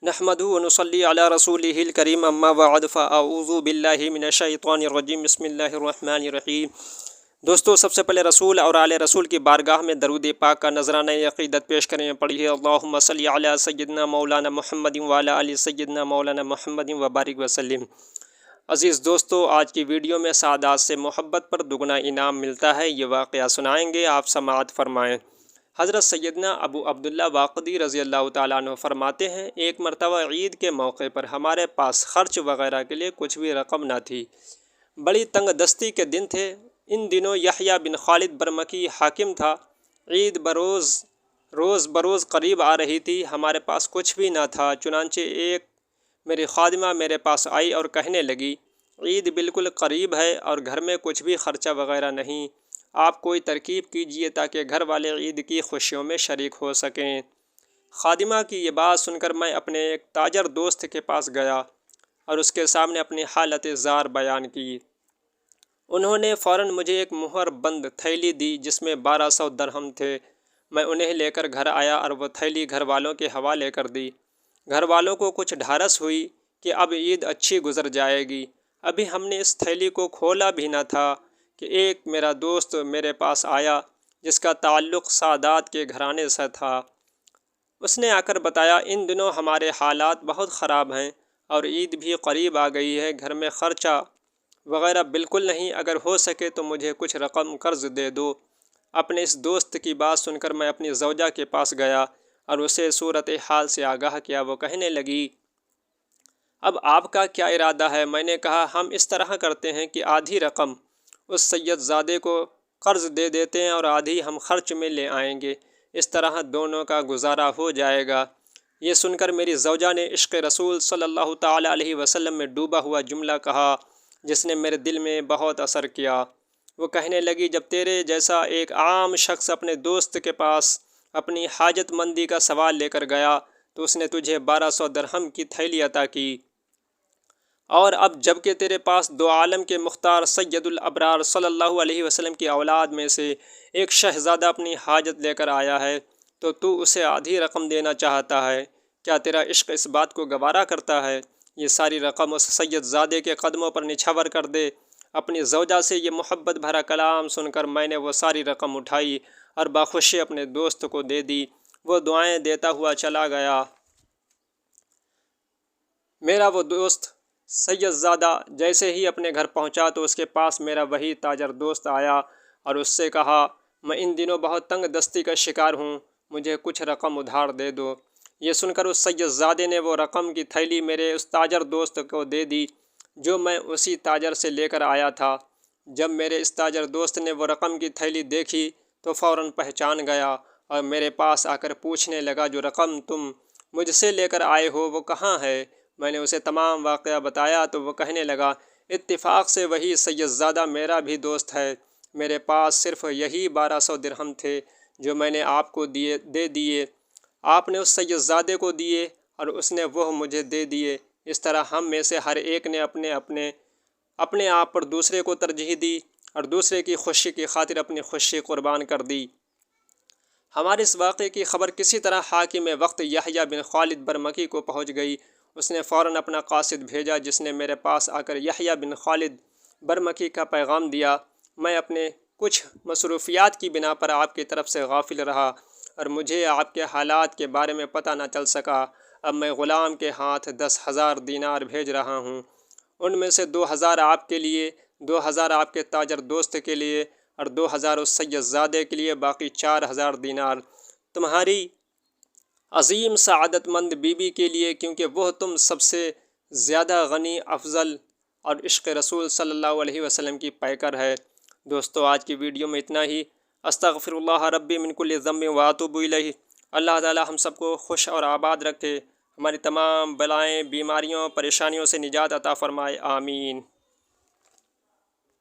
نحمدہ و نصلی علی رسولہ الکریم اما بعد فاعوذ باللہ من الشیطان الرجیم بسم اللہ الرحمن الرحیم۔ دوستو، سب سے پہلے رسول اور آل رسول کی بارگاہ میں درود پاک کا نذرانہ عقیدت پیش کریں۔ پڑھیے اللہم صلی علی سیدنا مولانا محمد وعلی آل سیدنا مولانا محمد وبارک وسلم۔ عزیز دوستو، آج کی ویڈیو میں سعادات سے محبت پر دگنا انعام ملتا ہے، یہ واقعہ سنائیں گے، آپ سماعت فرمائیں۔ حضرت سیدنا ابو عبداللہ واقدی رضی اللہ تعالیٰ عنہ فرماتے ہیں، ایک مرتبہ عید کے موقع پر ہمارے پاس خرچ وغیرہ کے لیے کچھ بھی رقم نہ تھی۔ بڑی تنگ دستی کے دن تھے۔ ان دنوں یحییٰ بن خالد برمکی حاکم تھا۔ عید روز بروز قریب آ رہی تھی، ہمارے پاس کچھ بھی نہ تھا۔ چنانچہ ایک میری خادمہ میرے پاس آئی اور کہنے لگی، عید بالکل قریب ہے اور گھر میں کچھ بھی خرچہ وغیرہ نہیں، آپ کوئی ترکیب کیجئے تاکہ گھر والے عید کی خوشیوں میں شریک ہو سکیں۔ خادمہ کی یہ بات سن کر میں اپنے ایک تاجر دوست کے پاس گیا اور اس کے سامنے اپنی حالت زار بیان کی۔ انہوں نے فوراً مجھے ایک مہر بند تھیلی دی جس میں 1200 درہم تھے۔ میں انہیں لے کر گھر آیا اور وہ تھیلی گھر والوں کے حوالے کر دی۔ گھر والوں کو کچھ ڈھارس ہوئی کہ اب عید اچھی گزر جائے گی۔ ابھی ہم نے اس تھیلی کو کھولا بھی نہ تھا کہ ایک میرا دوست میرے پاس آیا جس کا تعلق سادات کے گھرانے سے تھا۔ اس نے آ کر بتایا، ان دنوں ہمارے حالات بہت خراب ہیں اور عید بھی قریب آ گئی ہے، گھر میں خرچہ وغیرہ بالکل نہیں، اگر ہو سکے تو مجھے کچھ رقم قرض دے دو۔ اپنے اس دوست کی بات سن کر میں اپنی زوجہ کے پاس گیا اور اسے صورتحال سے آگاہ کیا۔ وہ کہنے لگی، اب آپ کا کیا ارادہ ہے؟ میں نے کہا، ہم اس طرح کرتے ہیں کہ آدھی رقم اس سید زادے کو قرض دے دیتے ہیں اور آدھی ہم خرچ میں لے آئیں گے، اس طرح دونوں کا گزارا ہو جائے گا۔ یہ سن کر میری زوجہ نے عشق رسول صلی اللہ تعالیٰ علیہ وسلم میں ڈوبا ہوا جملہ کہا جس نے میرے دل میں بہت اثر کیا۔ وہ کہنے لگی، جب تیرے جیسا ایک عام شخص اپنے دوست کے پاس اپنی حاجت مندی کا سوال لے کر گیا تو اس نے تجھے 1200 درہم کی تھیلی عطا کی، اور اب جب کہ تیرے پاس دو عالم کے مختار سید الابرار صلی اللہ علیہ وسلم کی اولاد میں سے ایک شہزادہ اپنی حاجت لے کر آیا ہے تو اسے آدھی رقم دینا چاہتا ہے، کیا تیرا عشق اس بات کو گوارا کرتا ہے؟ یہ ساری رقم اس سید زادے کے قدموں پر نچھاور کر دے۔ اپنی زوجہ سے یہ محبت بھرا کلام سن کر میں نے وہ ساری رقم اٹھائی اور بخوشی اپنے دوست کو دے دی۔ وہ دعائیں دیتا ہوا چلا گیا۔ میرا وہ دوست سید زادہ جیسے ہی اپنے گھر پہنچا تو اس کے پاس میرا وہی تاجر دوست آیا اور اس سے کہا، میں ان دنوں بہت تنگ دستی کا شکار ہوں، مجھے کچھ رقم ادھار دے دو۔ یہ سن کر اس سید زادے نے وہ رقم کی تھیلی میرے اس تاجر دوست کو دے دی جو میں اسی تاجر سے لے کر آیا تھا۔ جب میرے اس تاجر دوست نے وہ رقم کی تھیلی دیکھی تو فوراً پہچان گیا اور میرے پاس آ کر پوچھنے لگا، جو رقم تم مجھ سے لے کر آئے ہو وہ کہاں ہے؟ میں نے اسے تمام واقعہ بتایا تو وہ کہنے لگا، اتفاق سے وہی سید زادہ میرا بھی دوست ہے، میرے پاس صرف یہی 1200 درہم تھے جو میں نے آپ کو دے دیے، آپ نے اس سید زادے کو دیے اور اس نے وہ مجھے دے دیے۔ اس طرح ہم میں سے ہر ایک نے اپنے آپ پر دوسرے کو ترجیح دی اور دوسرے کی خوشی کی خاطر اپنی خوشی قربان کر دی۔ ہمارے اس واقعے کی خبر کسی طرح حاکم وقت یحییٰ بن خالد برمکی کو پہنچ گئی۔ اس نے فوراً اپنا قاصد بھیجا جس نے میرے پاس آ کر یحییٰ بن خالد برمکی کا پیغام دیا، میں اپنے کچھ مصروفیات کی بنا پر آپ کی طرف سے غافل رہا اور مجھے آپ کے حالات کے بارے میں پتہ نہ چل سکا۔ اب میں غلام کے ہاتھ 10,000 دینار بھیج رہا ہوں، ان میں سے 2,000 آپ کے لیے، 2,000 آپ کے تاجر دوست کے لیے اور 2,000 اس سید زادے کے لیے، باقی 4,000 دینار تمہاری عظیم سعادت مند بیوی کے لیے، کیونکہ وہ تم سب سے زیادہ غنی، افضل اور عشق رسول صلی اللہ علیہ وسلم کی پیکر ہے۔ دوستو، آج کی ویڈیو میں اتنا ہی۔ استغفر اللہ ربی من کل ذنب واتوب الیہ۔ اللہ تعالی ہم سب کو خوش اور آباد رکھے، ہماری تمام بلائیں، بیماریوں، پریشانیوں سے نجات عطا فرمائے، آمین۔